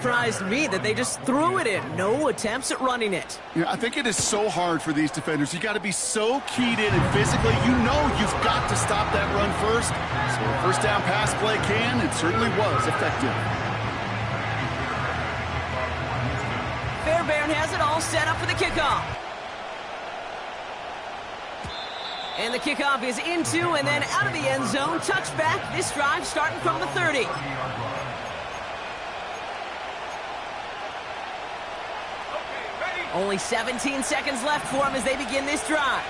surprised me that they just threw it in. No attempts at running it. Yeah, I think it is so hard for these defenders. You got to be so keyed in and physically, you know you've got to stop that run first. So a first down pass play can, and certainly was effective. Fairbairn has it all set up for the kickoff. And the kickoff is into and then out of the end zone. Touchback. This drive starting from the 30. Only 17 seconds left for them as they begin this drive.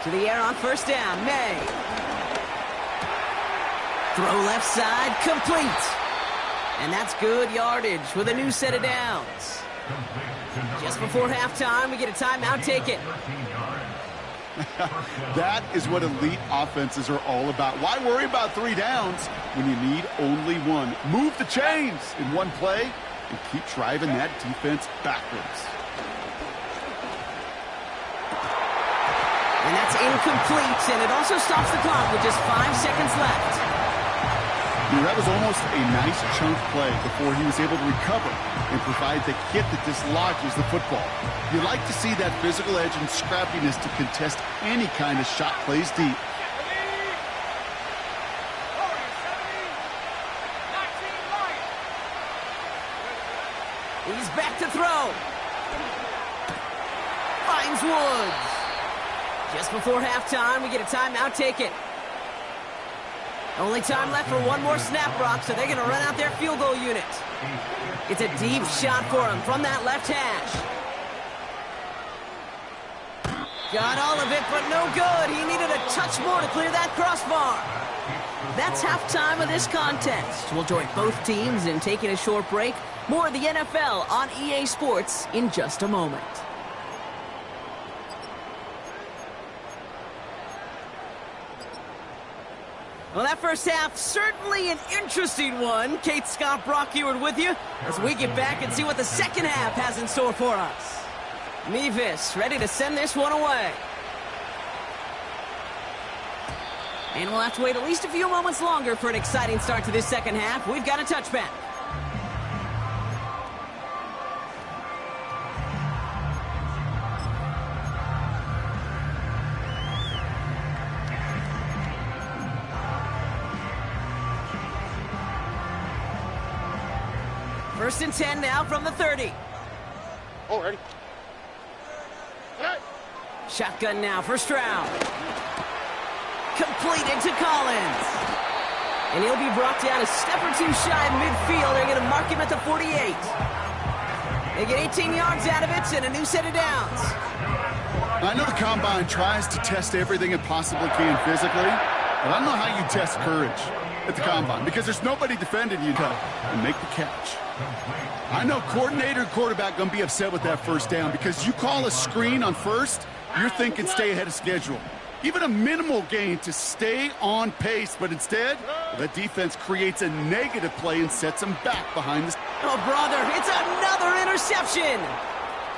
To the air on first down. May. Throw left side. Complete. And that's good yardage with a new set of downs. Just before halftime, we get a timeout. Take it. That is what elite offenses are all about. Why worry about 3 downs when you need only 1? Move the chains in one play and keep driving that defense backwards. And that's incomplete, and it also stops the clock with just 5 seconds left. That was almost a nice chunk play before he was able to recover and provide the hit that dislodges the football. You like to see that physical edge and scrappiness to contest any kind of shot plays deep. He's back to throw. Finds Woods. Just before halftime, we get a timeout. Take it. Only time left for one more snap, Brock, so they're going to run out their field goal unit. It's a deep shot for him from that left hash. Got all of it, but no good. He needed a touch more to clear that crossbar. That's halftime of this contest. We'll join both teams in taking a short break. More of the NFL on EA Sports in just a moment. Well, that first half, certainly an interesting one. Kate Scott, Brock Eward with you as we get back and see what the second half has in store for us. Mevis ready to send this one away. And we'll have to wait at least a few moments longer for an exciting start to this second half. We've got a touchback. First and 10 now from the 30. Oh, ready. Shotgun now for Stroud. Completed to Collins. And he'll be brought down a step or two shy of midfield. They're going to mark him at the 48. They get 18 yards out of it and a new set of downs. I know the Combine tries to test everything it possibly can physically, but I don't know how you test courage at the Combine because there's nobody defending you to make the catch. I know coordinator and quarterback going to be upset with that first down because you call a screen on first, you're thinking stay ahead of schedule. Even a minimal gain to stay on pace, but instead, the defense creates a negative play and sets them back behind the... Oh, brother, it's another interception.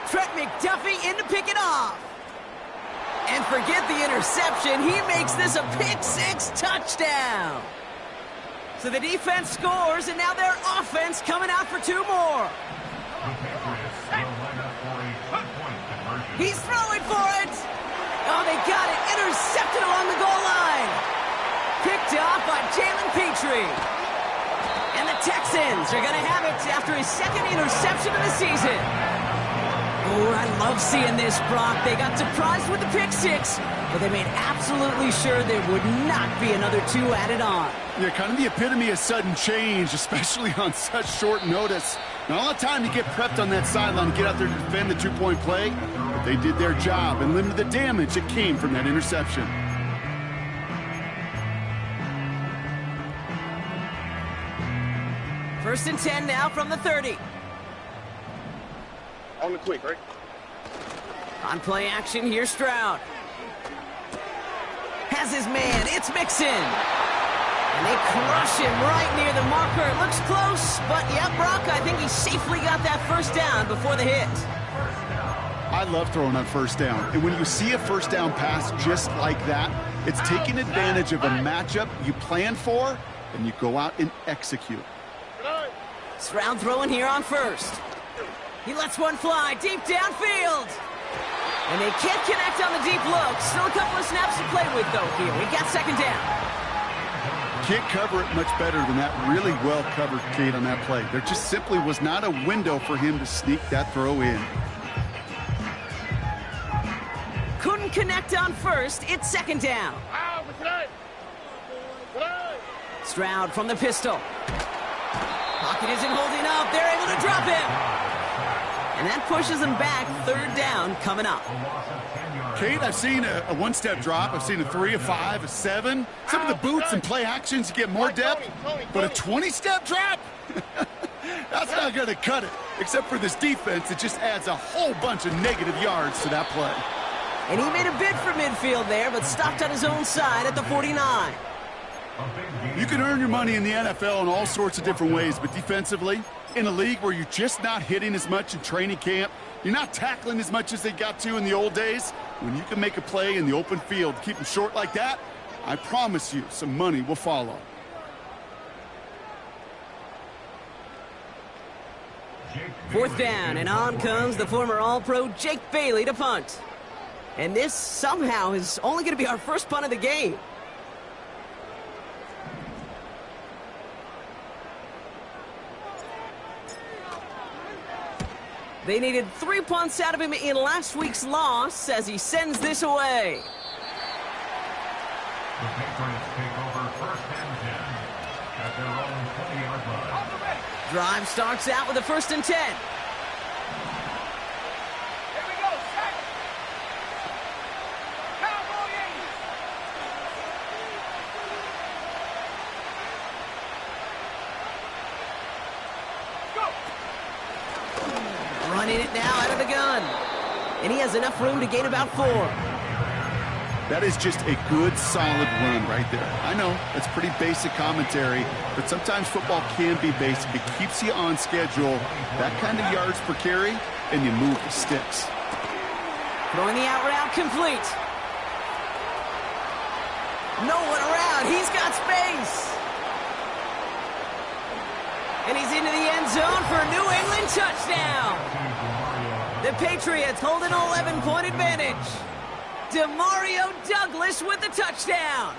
Trent McDuffie in to pick it off. And forget the interception, he makes this a pick-6 touchdown. So the defense scores, and now their offense coming out for 2 more. He's throwing for it. Oh, they got it. Intercepted along the goal line. Picked off by Jalen Petrie. And the Texans are going to have it after his second interception of the season. Oh, I love seeing this, Brock. They got surprised with the pick-6, but they made absolutely sure there would not be another 2 added on. Yeah, kind of the epitome of sudden change, especially on such short notice. Not a lot of time to get prepped on that sideline to get out there to defend the 2-point play, but they did their job and limited the damage that came from that interception. First and 10 now from the 30. On the quick, right? On play action, here's Stroud. Has his man, it's Mixon. And they crush him right near the marker. It looks close, but yeah, Brock, I think he safely got that first down before the hit. I love throwing on first down. And when you see a first down pass just like that, it's taking advantage of a matchup you planned for and you go out and execute. Stroud throwing here on first. He lets one fly deep downfield. And they can't connect on the deep look. Still a couple of snaps to play with, though, here. We got second down. Can't cover it much better than that. Really well covered, Kate, on that play. There just simply was not a window for him to sneak that throw in. Couldn't connect on first. It's second down. Stroud from the pistol. Pocket isn't holding up. They're able to drop him. And that pushes them back. Third down coming up. Kate, I've seen a one-step drop. I've seen a 3, a 5, a 7. Some of the boots and play actions, you get more depth. But a 20-step drop? That's not going to cut it. Except for this defense, it just adds a whole bunch of negative yards to that play. And he made a bid for midfield there, but stopped on his own side at the 49. You can earn your money in the NFL in all sorts of different ways, but defensively, in a league where you're just not hitting as much in training camp, you're not tackling as much as they got to in the old days, when you can make a play in the open field, keep them short like that, I promise you some money will follow. Fourth down, and on comes the former All-Pro Jake Bailey to punt. And this somehow is only going to be our first punt of the game. They needed 3 punts out of him in last week's loss as he sends this away. The Patriots take over first and 10 at their own 20-yard line. Drive starts out with a 1st and 10. Here we go, set. Cowboy Eagles. Go. Running it now out of the gun. And he has enough room to gain about 4. That is just a good, solid run right there. I know, that's pretty basic commentary, but sometimes football can be basic. It keeps you on schedule, that kind of yards per carry, and you move the sticks. Throwing the out route complete. No one around. He's got space. And he's into the end zone for a New England touchdown. The Patriots hold an 11-point advantage. Demario Douglas with the touchdown.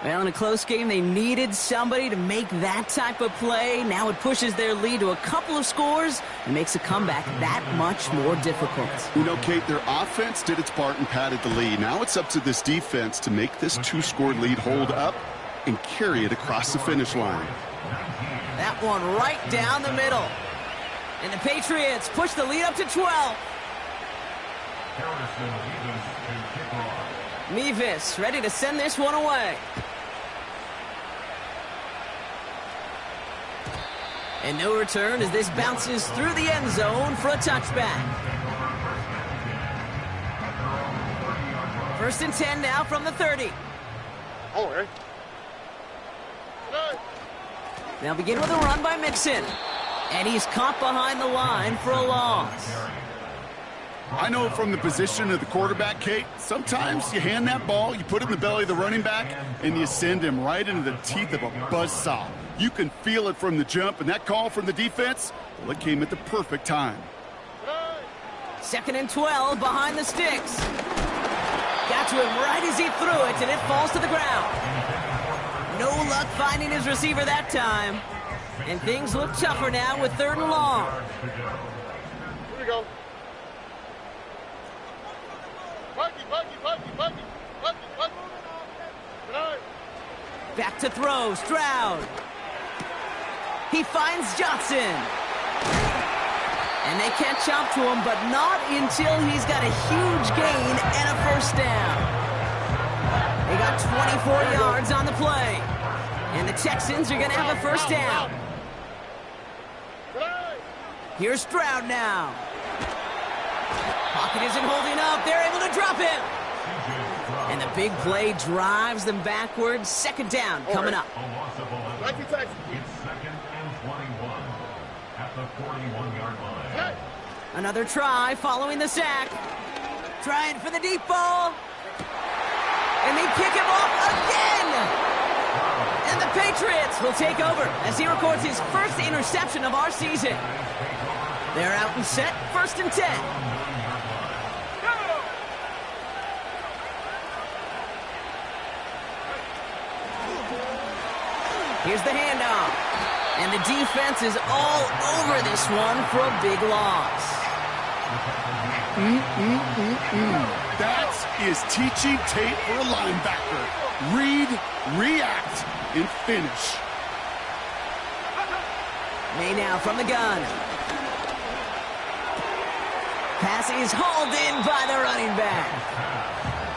Well, in a close game, they needed somebody to make that type of play. Now it pushes their lead to a couple of scores and makes a comeback that much more difficult. You know, Kate, their offense did its part and padded the lead. Now it's up to this defense to make this 2-score lead hold up and carry it across the finish line. That one right down the middle. And the Patriots push the lead up to 12. Mevis ready to send this one away. And no return as this bounces through the end zone for a touchback. 1st and 10 now from the 30. Oh, Harry. They'll begin with a run by Mixon. And he's caught behind the line for a loss. I know from the position of the quarterback, Kate, sometimes you hand that ball, you put it in the belly of the running back, and you send him right into the teeth of a buzzsaw. You can feel it from the jump, and that call from the defense, well, it came at the perfect time. 2nd and 12 behind the sticks. Got to him right as he threw it, and it falls to the ground. No luck finding his receiver that time. And things look tougher now with 3rd and long. Here we go. Buggy. Back to throw, Stroud. He finds Johnson. And they catch up to him, but not until he's got a huge gain and a 1st down. They got 24 yards on the play. And the Texans are going to have a 1st down. Here's Stroud now. Pocket isn't holding up. They're able to drop him. And the big play drives them backwards. 2nd down coming up. It's 2nd and 21 at the 41-yard line. Another try following the sack. Trying for the deep ball. And they pick him off again. And the Patriots will take over as he records his first interception of our season. They're out and set, 1st and 10. Here's the handoff. And the defense is all over this one for a big loss. That is teaching tape for a linebacker. Read, react, and finish. May now from the gun. Pass is hauled in by the running back.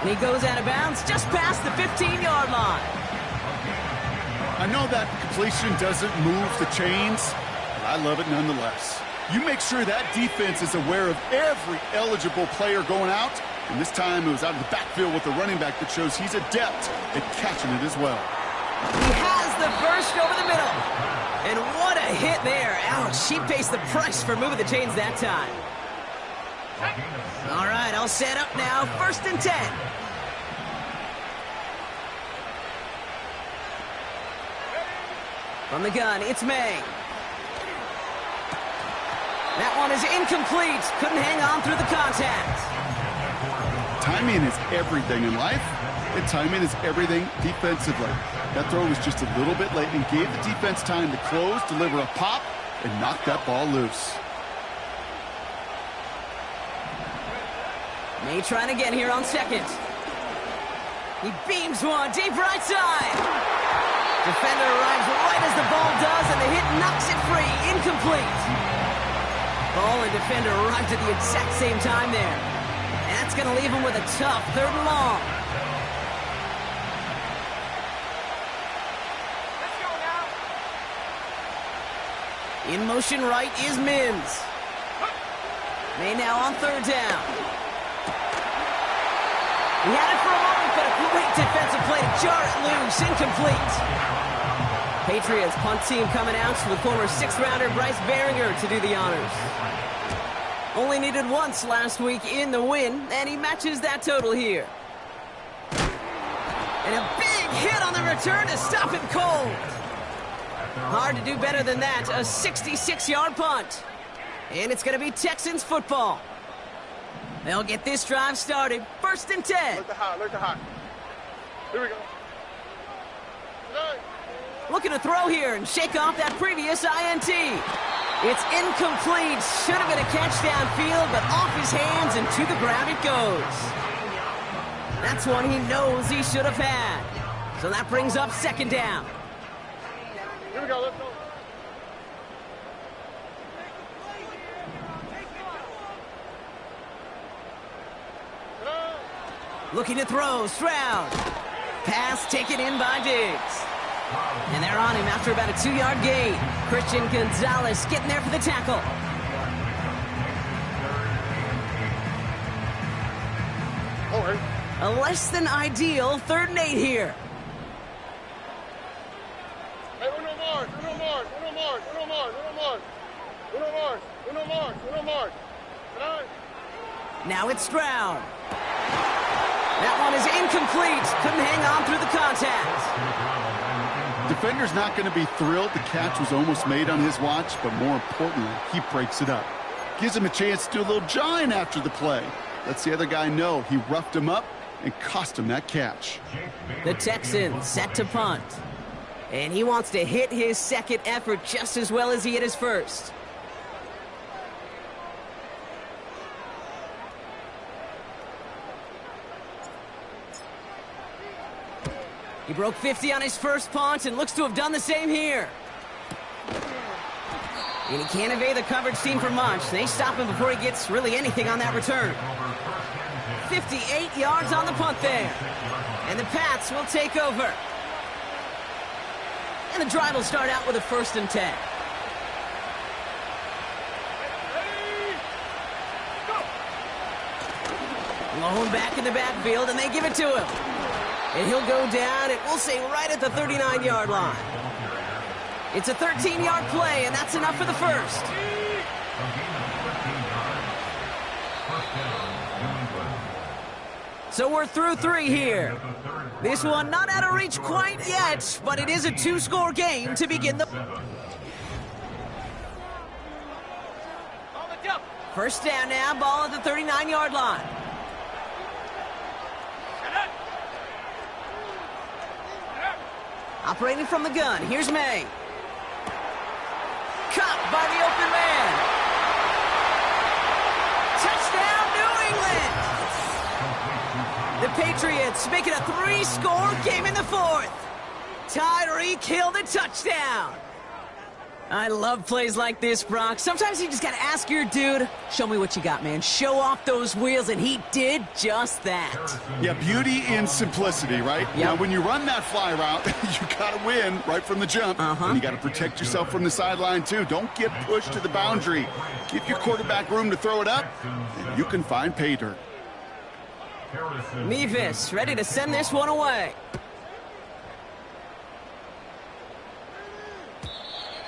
And he goes out of bounds just past the 15-yard line. I know that completion doesn't move the chains, but I love it nonetheless. You make sure that defense is aware of every eligible player going out, and this time it was out of the backfield with the running back that shows he's adept at catching it as well. He has the burst over the middle. And what a hit there. Ouch, she pays the price for moving the chains that time. All right, all set up now, 1st and 10. From the gun, it's May. That one is incomplete. Couldn't hang on through the contact. Timing is everything in life, and timing is everything defensively. That throw was just a little bit late and gave the defense time to close, deliver a pop, and knock that ball loose. May trying again here on 2nd. He beams one deep right side. Defender arrives right as the ball does, and the hit knocks it free. Incomplete. Ball and defender arrived at the exact same time there. And that's going to leave him with a tough 3rd and long. Let's go now. In motion right is Mims. May now on 3rd down. He had it for a moment, but a great defensive play to jar it loose. Incomplete. Patriots punt team coming out with former 6th-rounder Bryce Behringer to do the honors. Only needed once last week in the win, and he matches that total here. And a big hit on the return to stop him cold. Hard to do better than that, a 66-yard punt. And it's going to be Texans football. They'll get this drive started, 1st and 10. Look the high. Here we go. Looking to throw here and shake off that previous INT. It's incomplete. Should have been a catch downfield, but off his hands and to the ground it goes. That's one he knows he should have had. So that brings up 2nd down. Here we go, let's go. Looking to throw, Stroud. Pass taken in by Diggs. And they're on him after about a 2-yard gain. Christian Gonzalez getting there for the tackle. All right. A less than ideal 3rd and 8 here. Hey, uno más. Now it's Stroud. That one is incomplete. Couldn't hang on through the contact. Defender's not going to be thrilled the catch was almost made on his watch, but more importantly, he breaks it up. Gives him a chance to do a little jawing after the play. Lets the other guy know he roughed him up and cost him that catch. The Texans set to punt. And he wants to hit his 2nd effort just as well as he hit his 1st. He broke 50 on his 1st punt and looks to have done the same here. And he can't evade the coverage team for much. They stop him before he gets really anything on that return. 58 yards on the punt there. And the Pats will take over. And the drive will start out with a 1st and 10. Lone back in the backfield, and they give it to him. And he'll go down, and we'll say right at the 39-yard line. It's a 13-yard play, and that's enough for the 1st. So we're through 3 here. This one not out of reach quite yet, but it is a 2-score game to begin the... First down now, ball at the 39-yard line. Operating from the gun, here's May. Caught by the open man. Touchdown, New England! The Patriots make it a 3-score game in the 4th. Tyreek Hill the touchdown. I love plays like this, Brock. Sometimes you just got to ask your dude, show me what you got, man. Show off those wheels, and he did just that. Yeah, beauty in simplicity, right? Yep. Now, when you run that fly route, you got to win right from the jump. And you got to protect yourself from the sideline, too. Don't get pushed to the boundary. Give your quarterback room to throw it up, and you can find pay dirt. Mevis ready to send this one away.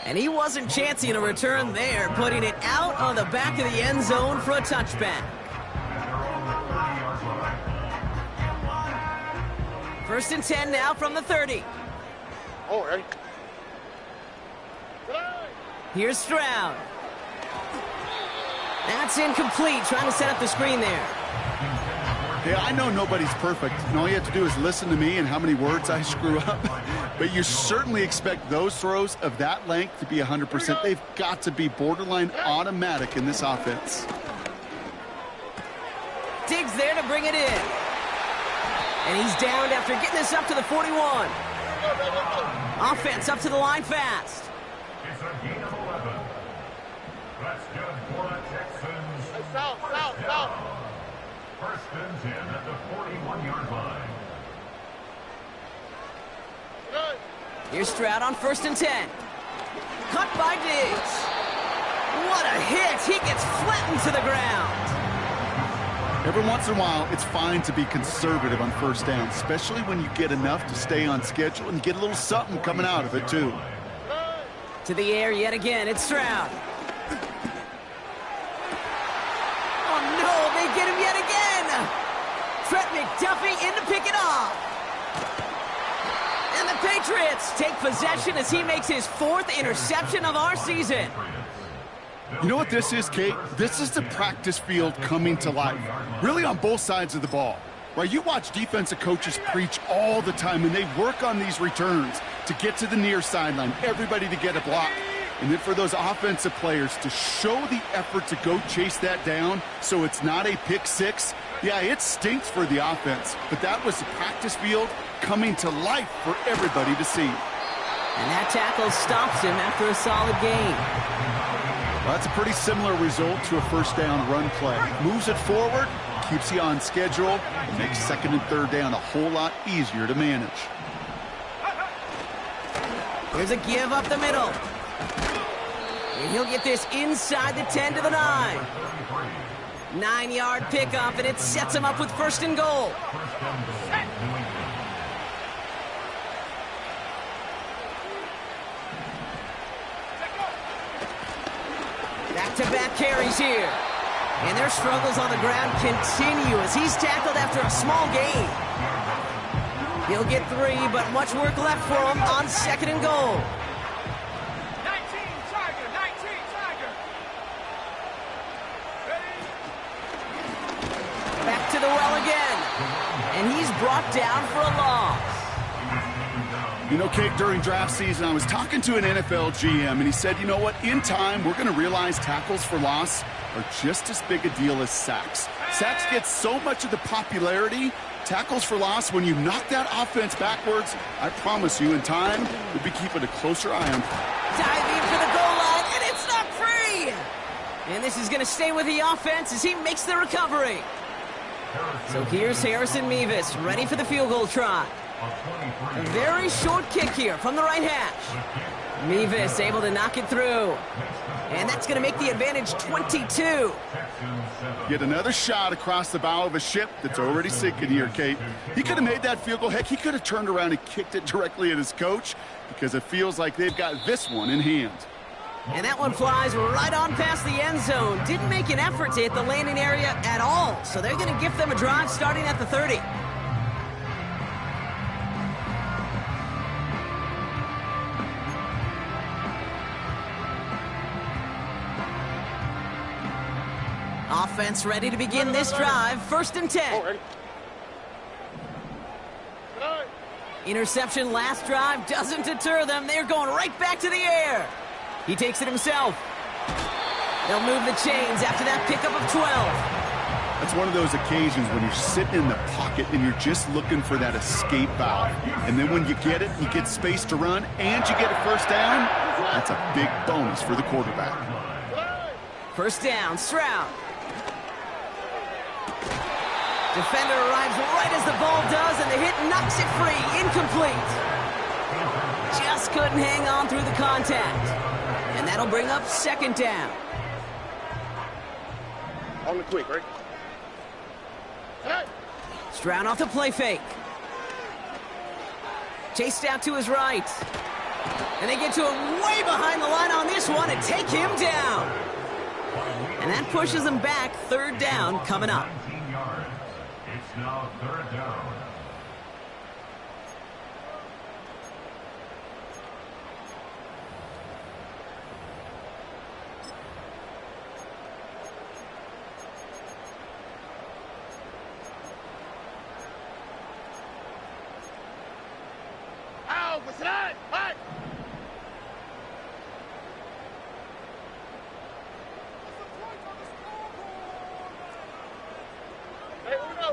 And he wasn't chancing a return there, putting it out on the back of the end zone for a touchback. First and 10 now from the 30. Oh, ready. Here's Stroud. That's incomplete, trying to set up the screen there. Hey, I know nobody's perfect, and all you have to do is listen to me and how many words I screw up. But you certainly expect those throws of that length to be 100%. They've got to be borderline automatic in this offense. Diggs there to bring it in. And he's downed after getting this up to the 41. Offense up to the line fast. It's a gain of 11. That's good for the Texans. Hey, south. First and 10 at the 41-yard line. Good. Here's Stroud on first and 10. Cut by Diggs. What a hit. He gets flattened to the ground. Every once in a while, it's fine to be conservative on first down, especially when you get enough to stay on schedule and get a little something coming out of it, too. To the air yet again. It's Stroud. Oh, no. They get him yet again. Trent McDuffie in to pick it off. And the Patriots take possession as he makes his 4th interception of our season. You know what this is, Kate? This is the practice field coming to life, really on both sides of the ball. Right, you watch defensive coaches preach all the time, and they work on these returns to get to the near sideline, everybody to get a block. And then for those offensive players to show the effort to go chase that down so it's not a pick six, yeah, it stinks for the offense. But that was the practice field coming to life for everybody to see. And that tackle stops him after a solid gain. Well, that's a pretty similar result to a first down run play. Moves it forward, keeps you on schedule, and makes second and third down a whole lot easier to manage. Here's a give up the middle. And he'll get this inside the 10 to the 9. 9-yard pickup, and it sets him up with first and goal. Back-to-back carries here. And their struggles on the ground continue as he's tackled after a small gain. He'll get 3, but much work left for him on second and goal. 19 Tiger. Back to the well again. And he's brought down for a loss. You know, Kate, during draft season, I was talking to an NFL GM, and he said, you know what, in time, we're going to realize tackles for loss are just as big a deal as sacks. Sacks get so much of the popularity. Tackles for loss, when you knock that offense backwards, I promise you, in time, we'll be keeping a closer eye on. Diving for the goal line, and it's not free! And this is going to stay with the offense as he makes the recovery. So here's Harrison Mevis, ready for the field goal try. A very short kick here from the right hash. Mevis able to knock it through. And that's going to make the advantage 22. Get another shot across the bow of a ship that's already sinking here, Kate. He could have made that field goal. Heck, he could have turned around and kicked it directly at his coach because it feels like they've got this one in hand. And that one flies right on past the end zone. Didn't make an effort to hit the landing area at all. So they're going to give them a drive starting at the 30. Offense ready to begin this drive. 1st and 10. Oh, ready. Good. Interception last drive doesn't deter them. They're going right back to the air. He takes it himself. They'll move the chains after that pickup of 12. That's one of those occasions when you're sitting in the pocket and you're just looking for that escape valve. And then when you get it, you get space to run, and you get a 1st down. That's a big bonus for the quarterback. 1st down, Stroud. Defender arrives right as the ball does, and the hit knocks it free. Incomplete. Just couldn't hang on through the contact. And that'll bring up 2nd down. On the quick, right? Good. Stroud off the play fake. Chased out to his right. And they get to him way behind the line on this one and take him down. And that pushes them back. 3rd down coming up. 19 yards. It's now 3rd down. Ow, what's that? What? Hey, uno.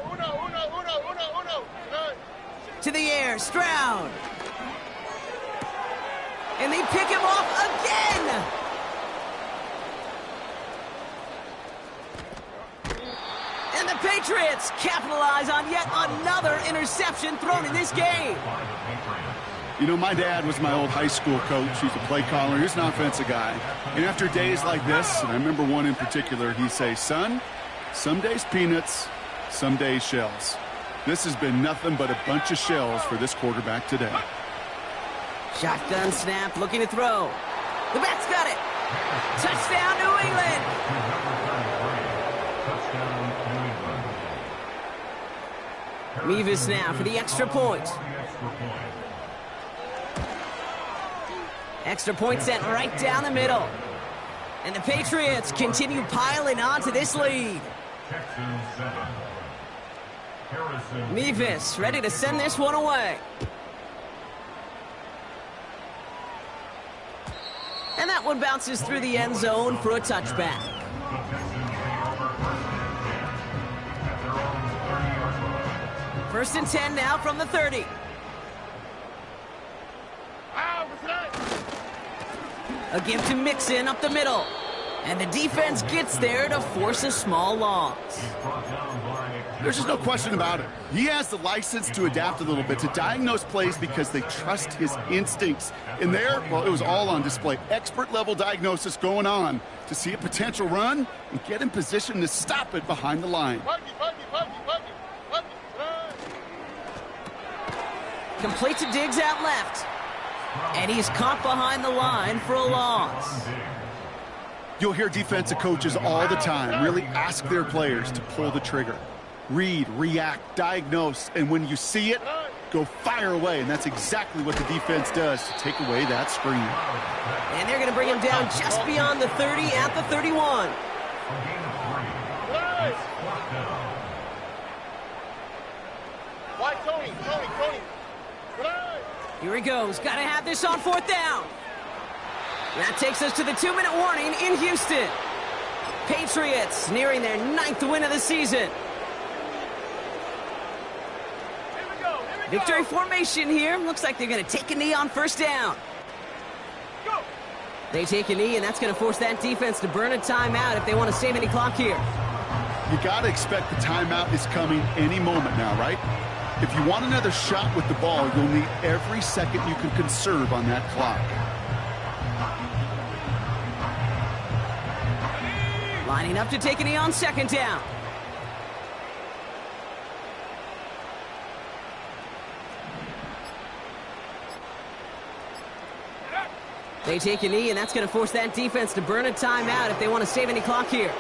Good. To the air, Stroud. And they pick him off again. And the Patriots capitalize on yet another interception thrown in this game. You know, my dad was my old high school coach. He's a play caller. He's an offensive guy. And after days like this, and I remember one in particular, he'd say, son, some days peanuts, some days shells. This has been nothing but a bunch of shells for this quarterback today. Shotgun snap, looking to throw. The back's got it. Touchdown, New England. Mevis now for the extra point. Extra point sent right down the middle. And the Patriots continue piling on to this lead. Mevis ready to send this one away. And that one bounces through the end zone for a touchback. First and 10 now from the 30. Ow, what's that? A give to Mixon up the middle. And the defense gets there to force a small loss. There's just no question about it. He has the license to adapt a little bit, to diagnose plays because they trust his instincts. And there, well, it was all on display. Expert-level diagnosis going on to see a potential run and get in position to stop it behind the line. Buggy. Good. Complete to Diggs out left. And he's caught behind the line for a loss. You'll hear defensive coaches all the time really ask their players to pull the trigger. Read, react, diagnose, and when you see it, go fire away. And that's exactly what the defense does to take away that screen. And they're going to bring him down just beyond the 30 at the 31. Good. Why, Tony? Good. Here he goes. Got to have this on 4th down. That takes us to the 2-minute warning in Houston. Patriots nearing their 9th win of the season. Victory formation here. Looks like they're going to take a knee on 1st down. Go. They take a knee, and that's going to force that defense to burn a timeout if they want to save any clock here. You got to expect the timeout is coming any moment now, right? If you want another shot with the ball, you'll need every second you can conserve on that clock. Lining up to take a knee on 2nd down. They take a knee, and that's going to force that defense to burn a timeout if they want to save any clock here.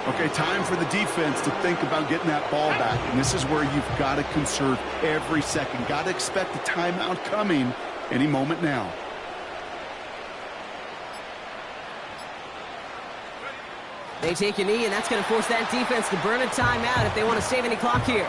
Okay, time for the defense to think about getting that ball back. And this is where you've got to conserve every second. Got to expect the timeout coming any moment now. They take a knee, and that's going to force that defense to burn a timeout if they want to save any clock here.